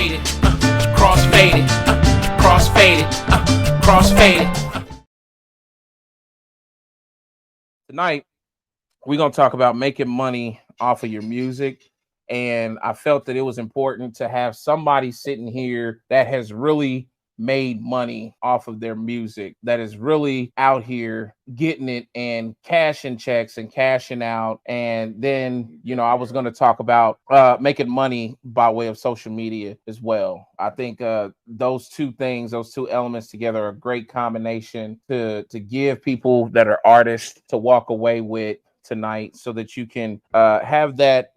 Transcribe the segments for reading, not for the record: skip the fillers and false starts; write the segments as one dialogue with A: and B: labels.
A: crossfaded, crossfaded, crossfaded, crossfaded. Tonight, we're going to talk about making money off of your music. And I felt that it was important to have somebody sitting here that has really made money off of their music, that is really out here getting it and cashing checks and cashing out. And then, I was going to talk about making money by way of social media as well. I think those two things, those two elements together are a great combination to give people that are artists to walk away with tonight, so that you can have that,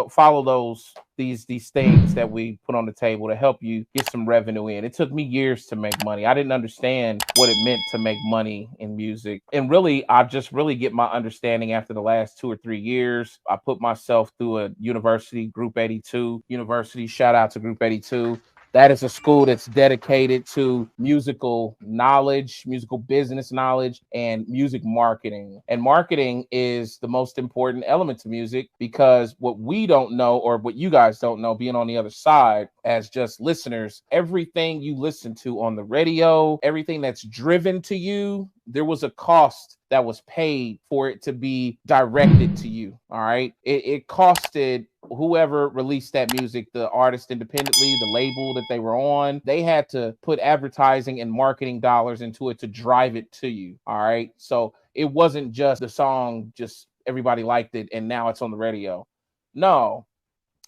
A: follow these things that we put on the table to help you get some revenue in. It took me years to make money. I didn't understand what it meant to make money in music. And really, I just really get my understanding after the last 2 or 3 years. I put myself through a university, Group 82 University. Shout out to Group 82. That is a school that's dedicated to musical knowledge, musical business knowledge, and music marketing. And marketing is the most important element to music, because what we don't know, or what you guys don't know, being on the other side as just listeners, everything you listen to on the radio, everything that's driven to you, there was a cost that was paid for it to be directed to you. All right. It costed whoever released that music, the artist independently, the label that they were on, they had to put advertising and marketing dollars into it to drive it to you. All right. So it wasn't just the song, just everybody liked it and now it's on the radio. No,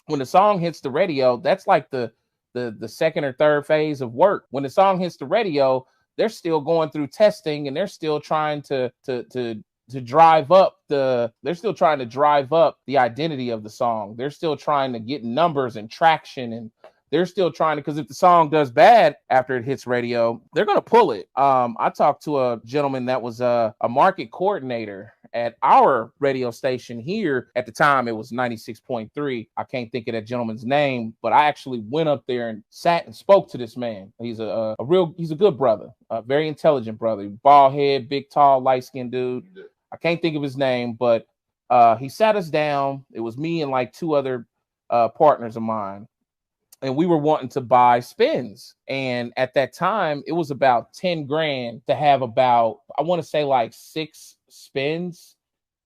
A: when the song hits the radio, that's like the second or third phase of work. When the song hits the radio, they're still going through testing and they're still trying to drive up the identity of the song. They're still trying to get numbers and traction, and they're still trying to, because if the song does bad after it hits radio, they're going to pull it. I talked to a gentleman that was a market coordinator at our radio station here. At the time, it was 96.3. I can't think of that gentleman's name, but I actually went up there and sat and spoke to this man. He's he's a good brother, a very intelligent brother, bald head, big, tall, light-skinned dude. I can't think of his name, but he sat us down. It was me and like 2 other partners of mine. And we were wanting to buy spins. And at that time, it was about 10 grand to have about, I want to say like 6 spins.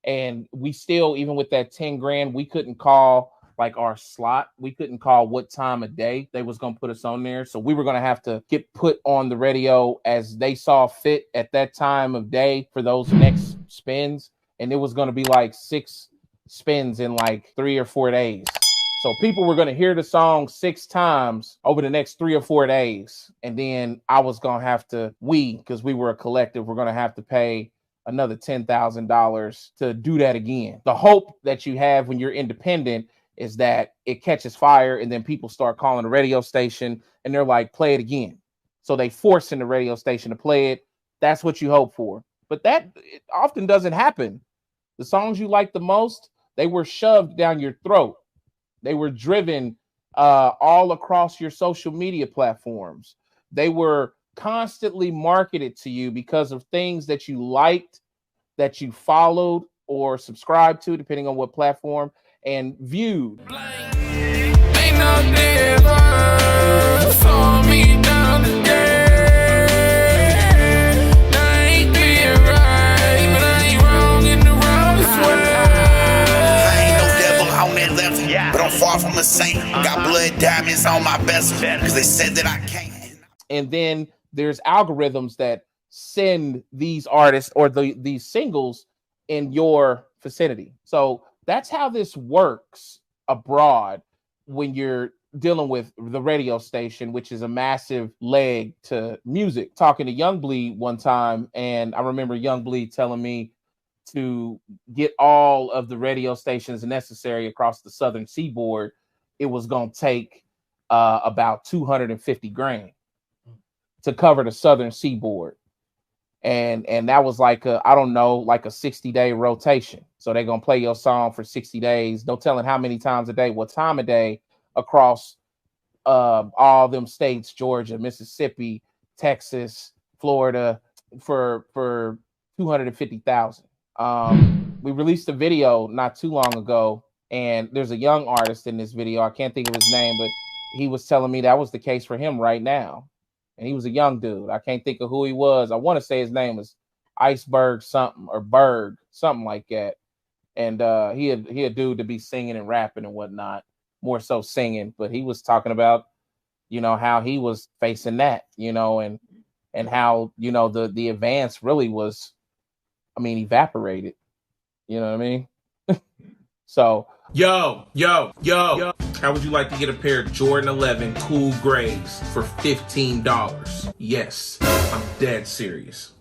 A: And we still, even with that 10 grand, we couldn't call like our slot. We couldn't call what time of day they was going to put us on there. So we were going to have to get put on the radio as they saw fit at that time of day for those next spins. And it was going to be like 6 spins in like 3 or 4 days. So people were going to hear the song 6 times over the next 3 or 4 days. And then I was going to have to, because we were a collective, we're going to have to pay another $10,000 to do that again. The hope that you have when you're independent is that it catches fire and then people start calling the radio station and they're like, play it again. So they force in the radio station to play it. That's what you hope for. But that it often doesn't happen. The songs you like the most, they were shoved down your throat. They were driven all across your social media platforms. They were constantly marketed to you because of things that you liked, that you followed or subscribed to, depending on what platform, and viewed. Ain't no difference for me down the day. I ain't being right, but I ain't wrong in the wrongest way.
B: I ain't no devil on that level, but I'm far from a saint. Got blood diamonds on my bezel, because they said that I can't.
A: And then there's algorithms that send these artists or these singles in your vicinity. So that's how this works abroad when you're dealing with the radio station, which is a massive leg to music. Talking to Young Bleed one time, and I remember Young Bleed telling me to get all of the radio stations necessary across the southern seaboard, it was going to take about 250 grand to cover the southern seaboard. And that was like a 60-day rotation. So they're going to play your song for 60 days. No telling how many times a day, what time of day, across all them states, Georgia, Mississippi, Texas, Florida, for 250,000. We released a video not too long ago, and there's a young artist in this video. I can't think of his name, but he was telling me that was the case for him right now. And he was a young dude. I can't think of who he was. I want to say his name was Iceberg something or Berg, something like that. And he a dude to be singing and rapping and whatnot, more so singing. But he was talking about, how he was facing that, and how, the advance really was, evaporated. You know what I mean? So, yo, how would you like to get a pair of Jordan 11 Cool Grays for $15? Yes, I'm dead serious.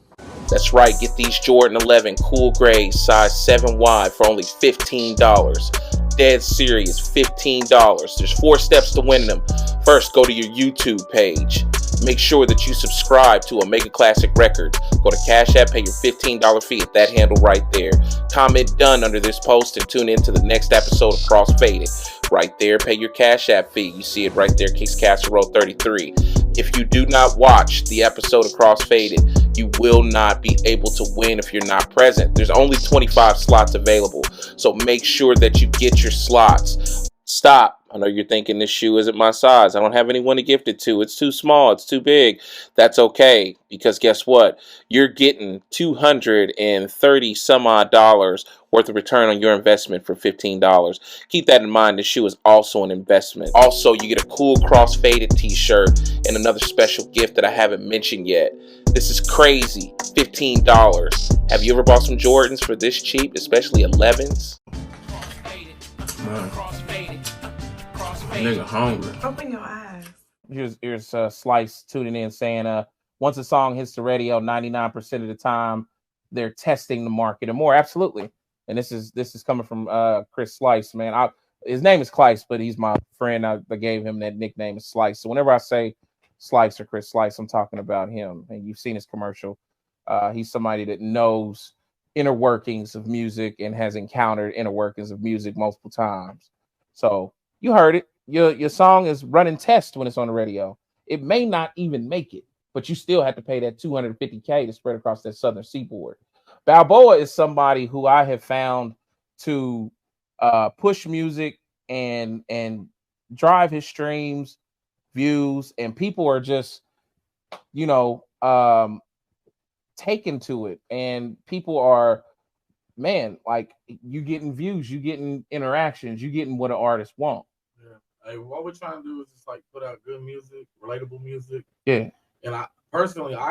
A: That's right, get these Jordan 11 Cool Grays size 7 wide for only $15. Dead serious, $15. There's 4 steps to win them. First, go to your YouTube page. Make sure that you subscribe to Omega Classic Records. Go to Cash App, pay your $15 fee at that handle right there. Comment done under this post and tune in to the next episode of Crossfaded. Right there, pay your Cash App fee. You see it right there, Kicks Casserole 33. If you do not watch the episode of Crossfaded, you will not be able to win if you're not present. There's only 25 slots available, so make sure that you get your slots. Stop. I know you're thinking this shoe isn't my size. I don't have anyone to gift it to. It's too small. It's too big. That's okay, because guess what? You're getting $230 some odd worth of return on your investment for $15. Keep that in mind. This shoe is also an investment. Also, you get a cool Crossfaded t-shirt and another special gift that I haven't mentioned yet. This is crazy. $15. Have you ever bought some Jordans for this cheap, especially 11s? Nigga hungry.
C: Open your eyes.
A: Here's Slice tuning in saying, once a song hits the radio, 99% of the time they're testing the market and more. Absolutely. And this is coming from Chris Slice, man. His name is Slice, but he's my friend. I gave him that nickname is Slice. So whenever I say Slice or Chris Slice, I'm talking about him. And you've seen his commercial. He's somebody that knows inner workings of music and has encountered inner workings of music multiple times. So you heard it. Your song is running test when it's on the radio. It may not even make it, but you still have to pay that $250K to spread across that southern seaboard. BalBoa is somebody who I have found to push music and drive his streams, views, and people are just, taken to it. And people are, man, like, you getting views, you getting interactions, you getting what an artist wants.
D: Hey, what we're trying to do is just like put out good music, relatable music.
A: Yeah.
D: And I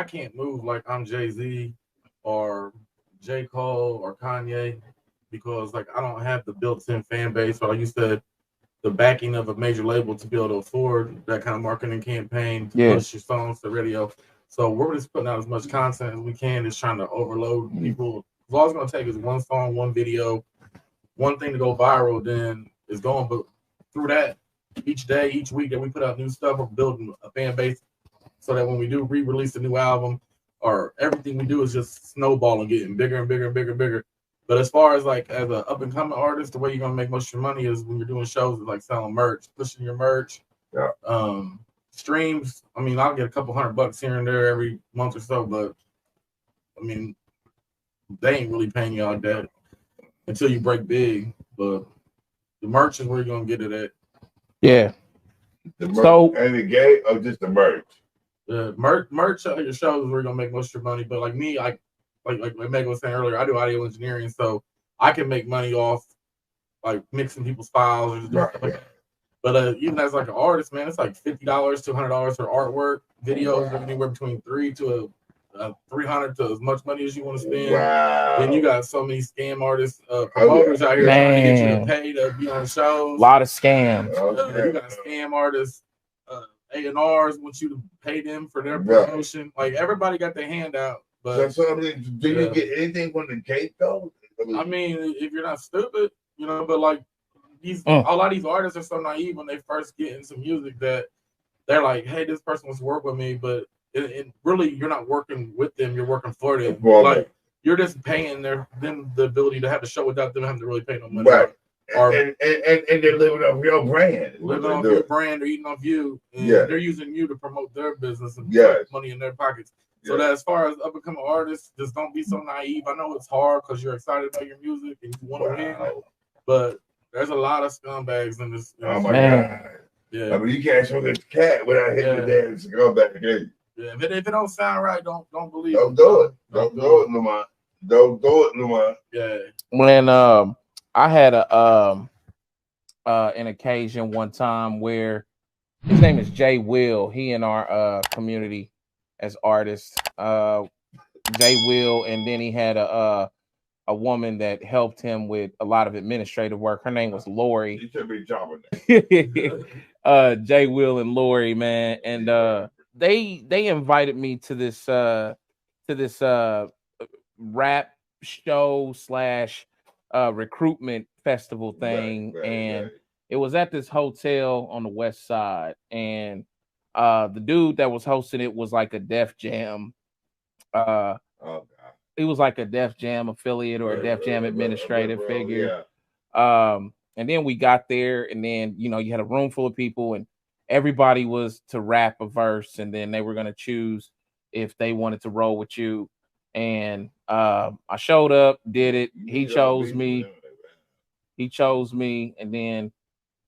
D: can't move like I'm Jay-Z or J. Cole or Kanye because like I don't have the built-in fan base, or like you said, the backing of a major label to be able to afford that kind of marketing campaign to push your songs to radio. So we're just putting out as much content as we can, just trying to overload people. All it's going to take is one song, one video, one thing to go viral, then it's going. But through that, each day, each week that we put out new stuff, we're building a fan base so that when we do re-release a new album, or everything we do is just snowballing, getting bigger and bigger and bigger and bigger. But as far as like as an up-and-coming artist, the way you're going to make most of your money is when you're doing shows, like selling merch, pushing your merch.
E: Yeah.
D: Streams, I mean, I'll get a couple $100 here and there every month or so, but I mean, they ain't really paying you like that until you break big. But the merch is where you're going to get it at.
A: Yeah.
E: The merch, and the game or just the merch?
D: The merch at your shows is where you're going to make most of your money. But like me, like Megan was saying earlier, I do audio engineering, so I can make money off like mixing people's files or stuff like that. But even as like an artist, man, it's like $50 to $100 for artwork. Videos are anywhere between $300 to $300 to as much money as you want to spend.
E: Wow.
D: Then you got so many scam artists, promoters out here trying to get you to pay to be on shows.
A: A lot of scams.
D: You got scam artists, A&Rs want you to pay them for their promotion. Like everybody got their hand out. But
E: so do you get anything from the gate though?
D: I mean, if you're not stupid, but like a lot of these artists are so naive when they first get into music that they're like, hey, this person wants to work with me, but it really you're not working with them, you're working for them. Like you're just paying them the ability to have a show without them having to really pay no money.
E: Right. And they're living off your brand.
D: Living off your brand or eating off you. And they're using you to promote their business and put money in their pockets. So that as far as up-and-coming artists, just don't be so naive. I know it's hard because you're excited about your music and you want to win, but there's a lot of scumbags in this.
E: Oh my God.
D: Yeah.
E: I mean, you can't show this cat without hitting the damn cigar back again.
D: Yeah, if it don't sound right, don't believe
E: Don't
D: it.
E: do it. Don't do it, Lamont. Don't do it, Lamont.
D: Yeah.
A: When I had an occasion one time where his name is Jay Will. He in our community as artists. Jay Will, and then he had a woman that helped him with a lot of administrative work. Her name was Lori.
E: You should be jumping.
A: Jay Will and Lori, man, and they invited me to this rap show / recruitment festival thing, and it was at this hotel on the west side, and the dude that was hosting it was like a Def Jam he was like a Def Jam affiliate or a Def Jam administrative figure. And then we got there, and then you had a room full of people, and everybody was to rap a verse, and then they were gonna choose if they wanted to roll with you. And I showed up, did it. He chose me, and then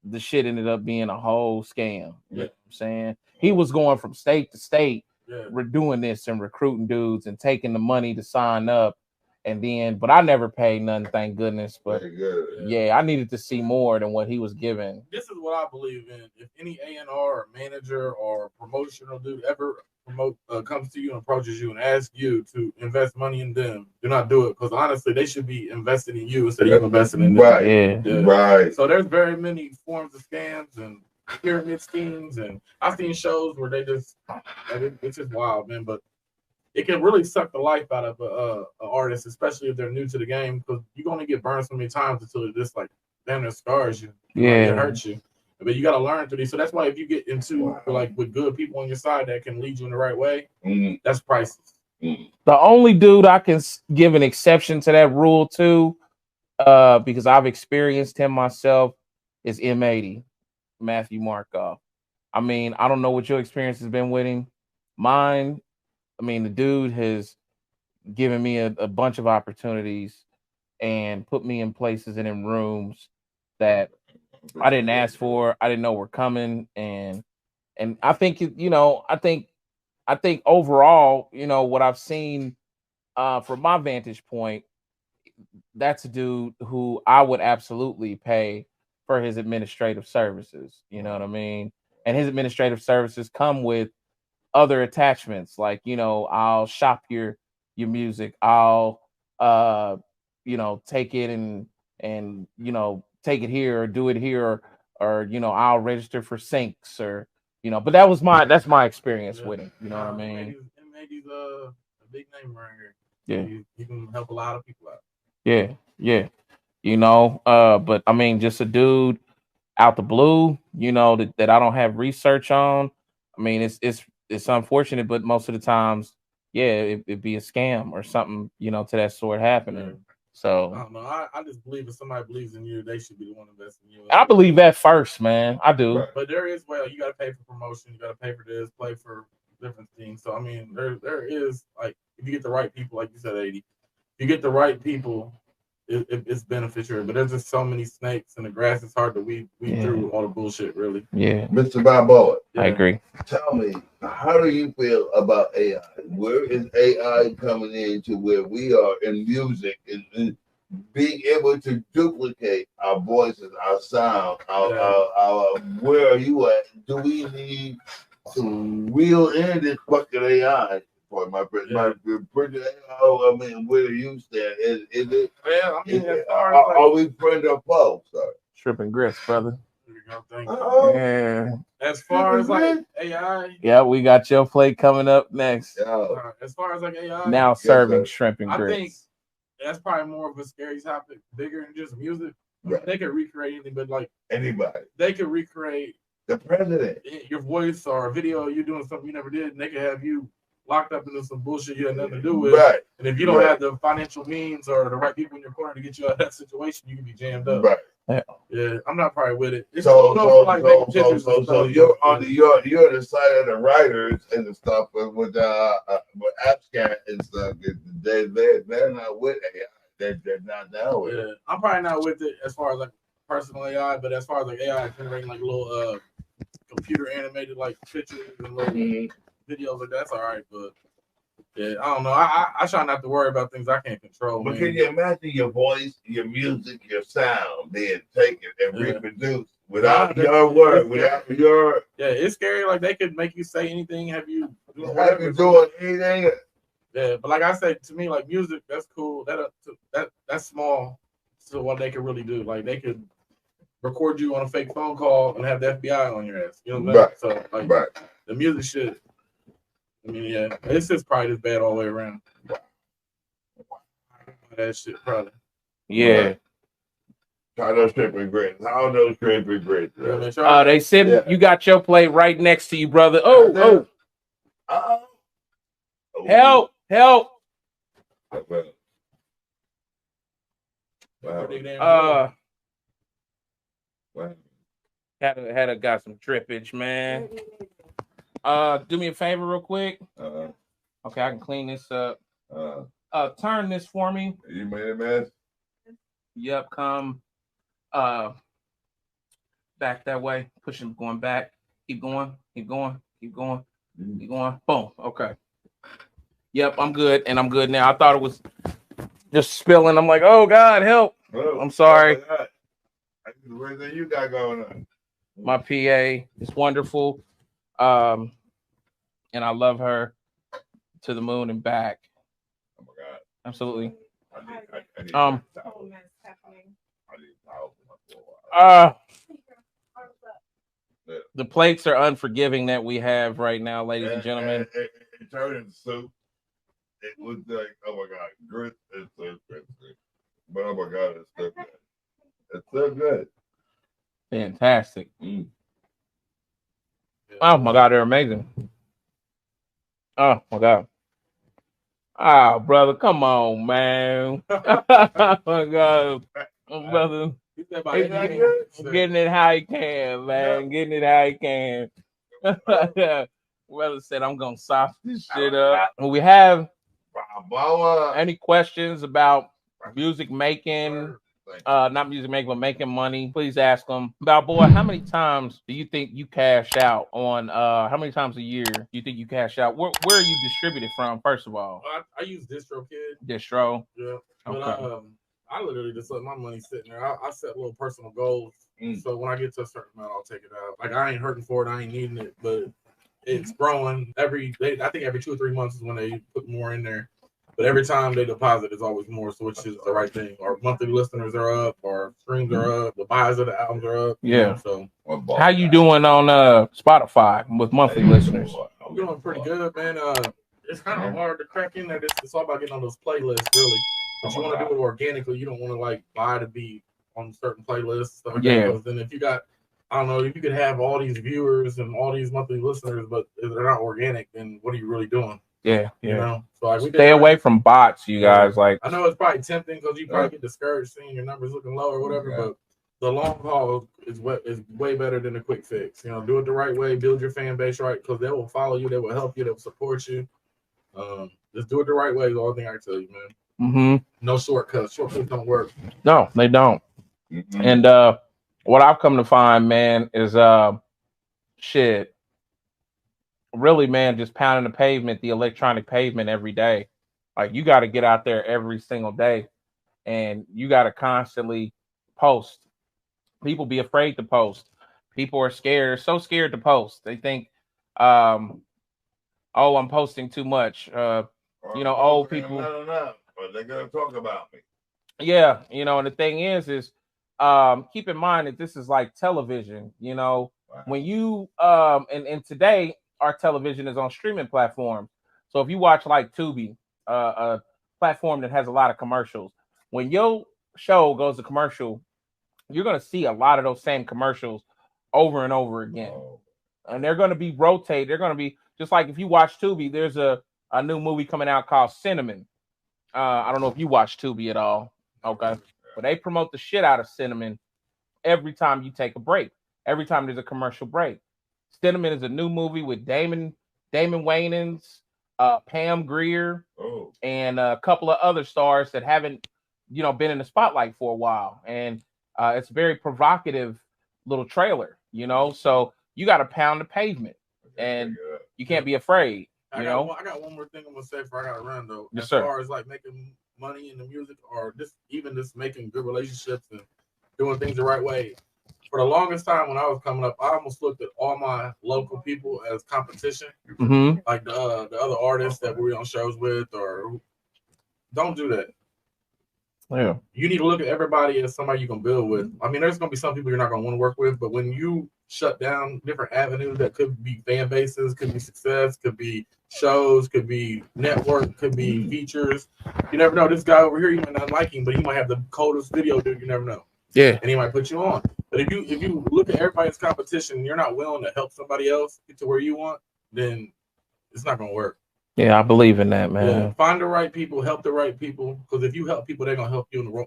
A: the shit ended up being a whole scam. You know what I'm saying? He was going from state to state. We're doing this and recruiting dudes and taking the money to sign up, and then but I never paid nothing, thank goodness. But I needed to see more than what he was giving.
D: This is what I believe in. If any A&R or manager or promotional dude ever comes to you and approaches you and asks you to invest money in them, do not do it, because honestly they should be invested in you instead of you investing in them.
E: Right.
D: So there's very many forms of scams and pyramid schemes, and I've seen shows where they just it's just wild, man. But it can really suck the life out of an artist, especially if they're new to the game, because you're gonna get burned so many times until it just like damn it scars you. It hurts you. But you got to learn through these. So that's why if you get into like with good people on your side that can lead you in the right way, that's priceless.
A: The only dude I can give an exception to that rule to, because I've experienced him myself, is M80, Matthew Markov. I mean, I don't know what your experience has been with him. Mine, I mean, the dude has given me a bunch of opportunities and put me in places and in rooms that I didn't ask for. I didn't know were coming, and I think I think overall, what I've seen from my vantage point, that's a dude who I would absolutely pay for his administrative services. You know what I mean? And his administrative services come with other attachments, like I'll shop your music, I'll take it and take it here or do it here, or I'll register for syncs, or but that's my experience with him. You know what I mean?
D: He's a big name around here.
A: Yeah,
D: he can help a lot of people out.
A: Yeah. But I mean, just a dude out the blue, that I don't have research on. I mean, it's unfortunate, but most of the times, it'd be a scam or something, to that sort happening.
D: Yeah.
A: So
D: I don't know. I just believe if somebody believes in you, they should be the one investing in you.
A: I believe that first, man. I do.
D: But there is you got to pay for promotion, you got to pay for this, play for different things. So I mean, there is like if you get the right people, like you said, 80, if you get the right people, it's beneficial. But there's just so many snakes in the grass. It's hard to weed through all the bullshit, really.
A: Yeah,
E: Mr. BalBoa,
A: I agree.
E: Tell me, how do you feel about AI? Where is AI coming into where we are in music and being able to duplicate our voices, our sound, our where are you at? Do we need to reel in this fucking AI? For my I mean, where do you stand? Is it?
D: Well, I mean,
E: are we friend or foe, sir?
A: Shrimp and grits, brother.
D: Yeah. As far as like AI,
A: yeah, we got your plate coming up next.
D: As far as like AI,
A: now serving shrimp and grits.
D: I think that's probably more of a scary topic, bigger than just music. Right. They could recreate anything, but like
E: anybody,
D: they could recreate
E: the president,
D: your voice or a video you doing something you never did, and they could have you locked up into some bullshit you had nothing to do with.
E: Right.
D: And if you don't have the financial means or the right people in your corner to get you out of that situation, you can be jammed up.
E: Right.
D: Yeah, I'm not probably with it. It's
E: so you're on you're the side of the writers and the stuff with AppScan and stuff. They're not with AI. They're not down with it.
D: I'm probably not with it as far as like personal AI, but as far as like AI generating like little computer animated like pictures and little videos like that's all right, but yeah, I don't know. I try not to worry about things I can't control.
E: But
D: man.
E: can you imagine your voice, your music, your sound being taken and reproduced without your word, without your?
D: Yeah, it's scary. Like they could make you say anything, have you
E: doing anything.
D: Yeah, but like I said, to me, like music, that's cool. That's small to what they could really do. Like they could record you on a fake phone call and have the FBI on your ass. You know what I mean? So like the music shit. I mean, yeah, it's just probably this bad all the way around. That shit probably.
A: Yeah.
E: How those tripping grits? How those tripping grits?
A: They said you got your plate right next to you, brother. Oh. Help! Got some drippage, man. Do me a favor real quick. Okay, I can clean this up. Turn this for me.
E: You made a mess?
A: Yep, come back that way. Push him going back. Keep going. Boom. Okay. Yep, I'm good, and I'm good now. I thought it was just spilling. I'm like, oh God, help. I'm sorry.
E: What you got going on?
A: My PA is wonderful. And I love her to the moon and back.
E: Oh my God.
A: Absolutely. The plates are unforgiving that we have right now, ladies and gentlemen.
E: It turned into soup. It was like, oh my God, grit is so expensive. But oh my God, it's so good. It's so good.
A: Fantastic. Oh my God, they're amazing. Oh my God. Oh, brother, come on, man. Oh my God. Oh, brother. Getting it how he can, man. Getting it how he can. Brother said, I'm going to soften this shit up. When we have any questions about music making, not music making, but making money, please ask them. BalBoa, how many times do you think you cash out on, how many times a year do you think you cash out? Where are you distributed from, first of all?
D: I use DistroKid.
A: Distro?
D: Yeah. But I literally just let my money sit in there. I set little personal goals. So when I get to a certain amount, I'll take it out. Like I ain't hurting for it. I ain't needing it, but it's growing I think every 2 or 3 months is when they put more in there. But every time they deposit, it's always more, so which is the right thing. Our monthly listeners are up, our streams are up, the buys of the albums are up.
A: Yeah.
D: So
A: how you doing on Spotify with monthly listeners?
D: I'm doing pretty good, man. It's kind of hard to crack in there. It's all about getting on those playlists, really. But you want to do it organically. You don't want to like buy to be on certain playlists. Stuff like that. Because then if you got, I don't know, if you could have all these viewers and all these monthly listeners, but if they're not organic, then what are you really doing?
A: Yeah.
D: You know, so like
A: stay away from bots, you guys. Like
D: I know it's probably tempting because you probably get discouraged seeing your numbers looking low or whatever, but the long haul is way better than a quick fix. You know, do it the right way, build your fan base right, because they will follow you, they will help you, they will support you. Just do it the right way is the only thing I can tell you, man. No shortcuts. Shortcuts don't work.
A: No, they don't. And what I've come to find, man, is shit. Really, man, just pounding the pavement, the electronic pavement every day. Like you got to get out there every single day, and you got to constantly post. People be afraid to post. People are scared, so scared to post. They think, oh, I'm posting too much. You know, old people.
E: But they're gonna talk about me.
A: Yeah, you know, and the thing is keep in mind that this is like television. You know, when you and today our television is on streaming platforms. So if you watch like Tubi, a platform that has a lot of commercials, when your show goes to commercial, you're going to see a lot of those same commercials over and over again. And they're going to be rotate. They're going to be just like if you watch Tubi, there's a new movie coming out called Cinnamon. I don't know if you watch Tubi at all. Okay. But they promote the shit out of Cinnamon every time you take a break. Every time there's a commercial break. Cinnamon is a new movie with Damon Wayans, Pam Grier, and a couple of other stars that haven't, you know, been in the spotlight for a while. And it's a very provocative little trailer, you know. So you got to pound the pavement, and you can't be afraid. I
D: got one more thing I'm gonna say before I gotta run though.
A: Yes,
D: as
A: sir.
D: far as like making money in the music, or just making good relationships and doing things the right way. For the longest time when I was coming up, I almost looked at all my local people as competition, like the other artists that we were on shows with. Or don't do that.
A: Yeah,
D: you need to look at everybody as somebody you can build with. I mean, there's gonna be some people you're not gonna want to work with, but when you shut down different avenues that could be fan bases, could be success, could be shows, could be network, could be features. You never know. This guy over here, you might not like him, but he might have the coldest video, dude. You never know.
A: Yeah.
D: And he might put you on. But if you look at everybody's competition and you're not willing to help somebody else get to where you want, then it's not gonna work.
A: Yeah, I believe in that, man.
D: Yeah, find the right people, help the right people, because if you help people, they're gonna help you in the long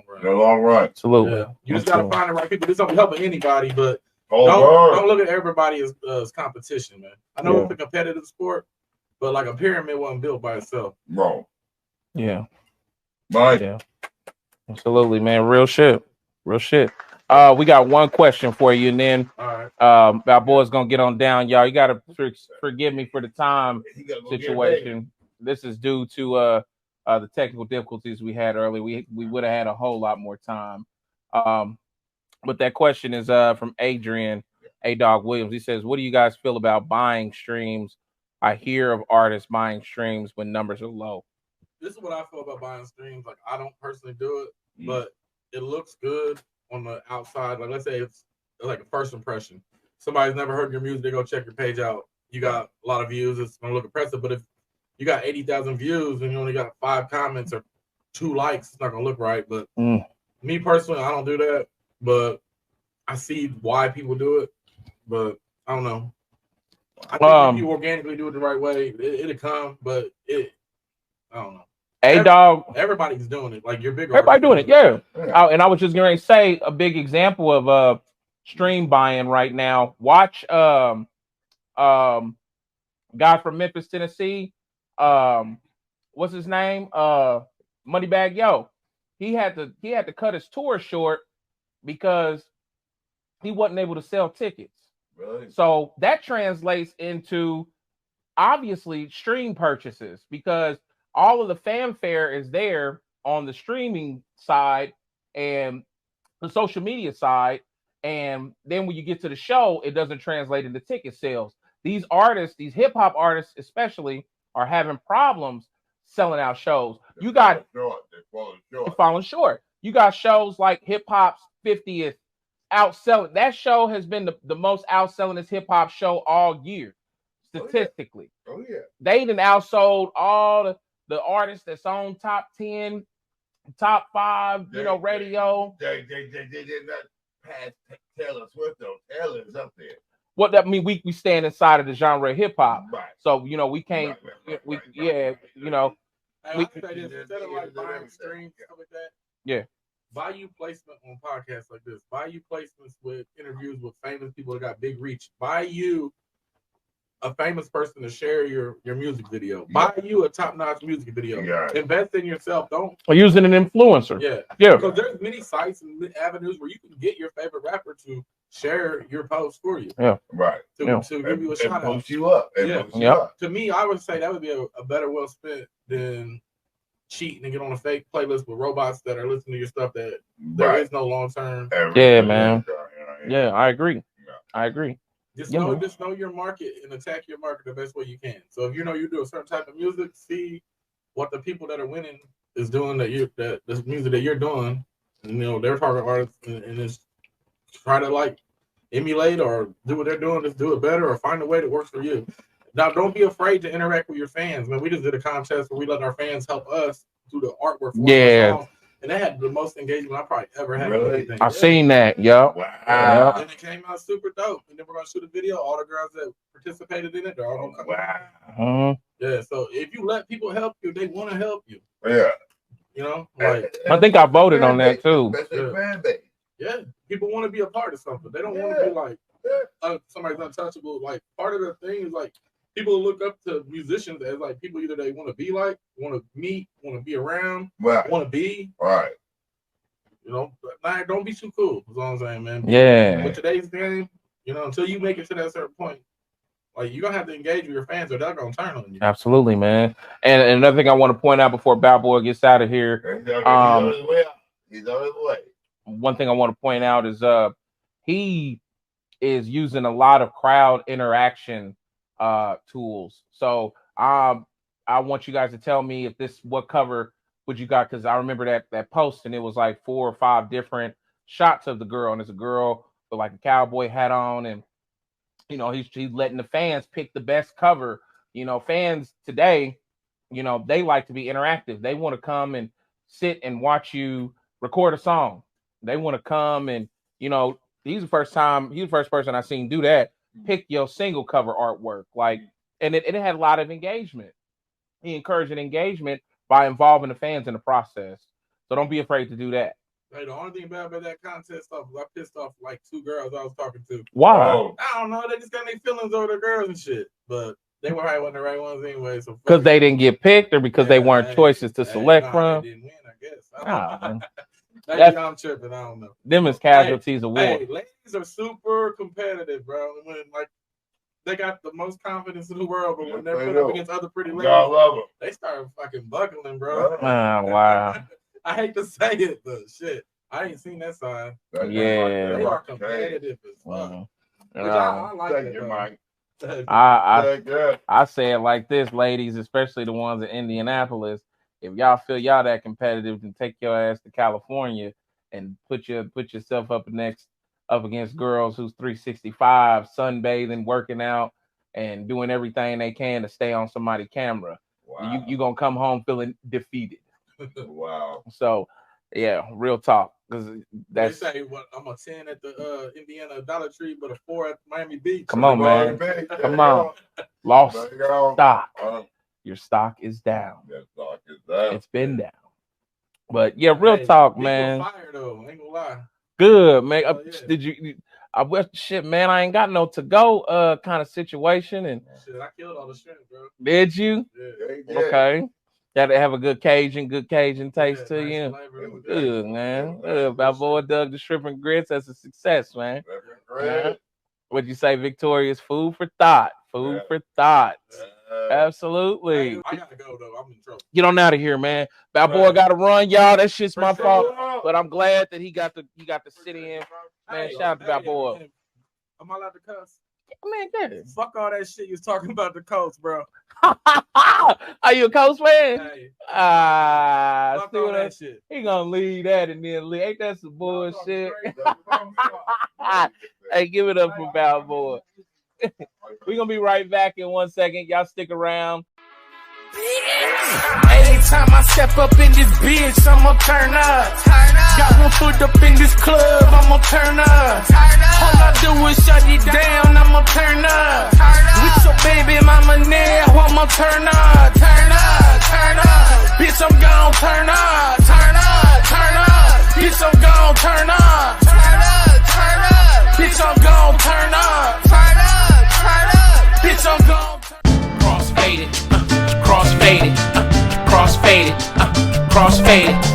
D: run.
E: In the long run,
A: absolutely.
D: Yeah. You just gotta find the right people. This don't be helping anybody, but don't look at everybody as competition, man. I know it's a competitive sport, but like a pyramid wasn't built by itself.
E: Bro.
A: Yeah.
E: Right.
A: Yeah. Absolutely, man. Real shit. Real shit. We got one question for you, and then BalBoa's gonna get on down, y'all. You gotta forgive me for the time situation. This is due to the technical difficulties we had earlier. We would have had a whole lot more time. But that question is from Adrian A-Dog Williams. He says, "What do you guys feel about buying streams? I hear of artists buying streams when numbers are low."
D: This is what I feel about buying streams. Like, I don't personally do it, but it looks good on the outside. Like, let's say it's like a first impression. Somebody's never heard your music, they go check your page out. You got a lot of views, it's gonna look impressive. But if you got 80,000 views and you only got 5 comments or 2 likes, it's not gonna look right. But me personally, I don't do that. But I see why people do it. But I don't know. I think if you organically do it the right way, it'll come. But I don't know.
A: A-Dog,
D: everybody's doing it. Like, you're big.
A: Everybody doing it, yeah. And I was just going to say a big example of stream buying right now. Watch guy from Memphis, Tennessee. What's his name? Moneybag Yo. He had to cut his tour short because he wasn't able to sell tickets. Really? So that translates into obviously stream purchases, because all of the fanfare is there on the streaming side and the social media side. And then when you get to the show, it doesn't translate into ticket sales. These artists, these hip hop artists especially, are having problems selling out shows. They're falling short. You got shows like Hip Hop's 50th outselling. That show has been the most outsellingest hip hop show all year, statistically.
E: Oh yeah.
A: They done outsold all the artists that's on top 10, top 5, radio.
E: They did not pass Taylor Swift though. Taylor's up there.
A: What that mean? We stand inside of the genre of hip hop,
E: right?
A: So we can't.
D: Instead of like buying streams, stuff like that.
A: Yeah.
D: Buy you placement on podcasts like this. Buy you placements with interviews with famous people that got big reach. Buy you a famous person to share your music video. Buy you a top-notch music video. Invest in yourself. Don't
A: using an influencer. Yeah.
D: Because there's many sites and avenues where you can get your favorite rapper to share your post for you.
A: Yeah.
E: Right.
D: To give you a shout out.
E: Boost you up.
D: To me, I would say that would be a better well spent than cheating and get on a fake playlist with robots that are listening to your stuff that there is no long term.
A: Yeah, man. Yeah, I agree. I agree.
D: Just know your market and attack your market the best way you can. So if you do a certain type of music, see what the people that are winning is doing that this music that you're doing, and their target artists, and just try to like emulate or do what they're doing, just do it better or find a way that works for you. Now, don't be afraid to interact with your fans, man. We just did a contest where we let our fans help us do the artwork for our songs, and they had the most engagement I probably ever had.
E: Really?
A: I've seen that. Yep.
E: Wow.
D: And it came out super dope. And then we're gonna shoot a video. All the girls that participated in it, they're all gonna come.
E: Wow.
D: Yeah. So if you let people help you, they want to help you.
E: Yeah.
D: Like
A: I think I voted on that too.
E: Fan base.
D: Yeah. People want to be a part of something. They don't want to be like somebody's untouchable. Like, part of the thing is like, people look up to musicians as like people either they want to be like, want to meet, want to be around, want to be.
E: Right.
D: Don't be too cool. That's all I'm saying, man.
A: Yeah.
D: With today's game, You know, until you make it to that certain point, like you're gonna have to engage with your fans, or they're gonna turn on you.
A: Absolutely, man. And another thing I want to point out before BalBoa gets out of here,
E: he's on his way.
A: One thing I want to point out is he is using a lot of crowd interaction tools. So I want you guys to tell me if what cover would you got, because I remember that post and it was like 4 or 5 different shots of the girl, and there's a girl with like a cowboy hat on, and you know he's letting the fans pick the best cover. You know, fans today, you know, they like to be interactive. They want to come and sit and watch you record a song. They want to come and, you know, he's the first person I've seen do that. Pick your single cover artwork, like, and it had a lot of engagement. He encouraged engagement by involving the fans in the process. So don't be afraid to do that.
D: Hey, the only thing bad about that contest stuff was I pissed off like 2 girls I was talking to.
A: Why?
D: I don't know. They just got their feelings over the girls and shit. But they were probably one of the right ones anyway. So
A: because they didn't get picked, or because they weren't choices to select from.
D: They didn't win, I guess.
A: Maybe
D: I'm tripping. I don't know.
A: Them is casualties of war.
D: Hey, ladies are super competitive, bro. When like they got the most confidence in the world, but when they're put up against other pretty ladies, they start fucking buckling, bro.
A: Oh, wow.
D: I hate to say it, but shit, I ain't seen that side.
A: Yeah,
D: they are competitive as fuck. I like it, Mike.
A: I say it like this, ladies, especially the ones in Indianapolis. If y'all feel y'all that competitive, then take your ass to California and put yourself up against girls who's 365, sunbathing, working out, and doing everything they can to stay on somebody's camera. Wow. You gonna come home feeling defeated.
E: Wow.
A: So, yeah, real talk. They
D: say I'm a 10 at the Indiana Dollar Tree, but a 4 at Miami Beach.
A: Come on, man. Come on. Lost stock. Your stock is down.
E: That stock is down.
A: It's been down. But yeah, real talk, man.
D: Fire though, ain't gonna lie.
A: Good, man. Did you? I wish shit, man. I ain't got no to go kind of situation, and
D: shit, I killed all the shrimp, bro.
A: Did you?
D: Yeah.
A: Okay. Got to have a good Cajun taste to you. Good, man. BalBoa dug the shrimp and grits. That's a success, man. What'd you say, Victoria's food for thought? Food for thought. Absolutely.
D: I gotta go though. I'm in trouble.
A: Get on out of here, man. BalBoa got to run, y'all. That shit's my fault. But I'm glad that he got to sit in. Man, shout out to BalBoa.
D: Am I allowed to cuss?
A: Man, good.
D: Fuck all that shit you was talking about the Colts, bro.
A: Are you a Colts fan?
D: Hey.
A: Fuck
D: all that shit.
A: He gonna leave that and then leave. Ain't that some bullshit? Hey, give it up for BalBoa. We're gonna be right back in 1 second. Y'all stick around.
C: Anytime I step up in this bitch, I'ma turn up. Got one foot up in this club, I'ma turn up. All I do is shut it down, I'ma turn up. With your baby mama now, I'ma turn up. Bitch, I'm gon' turn up. Bitch, I'm gon' turn up. Bitch, I'm gon' turn up. Bitch, I'm gon' crossfaded, crossfaded, crossfaded, crossfaded.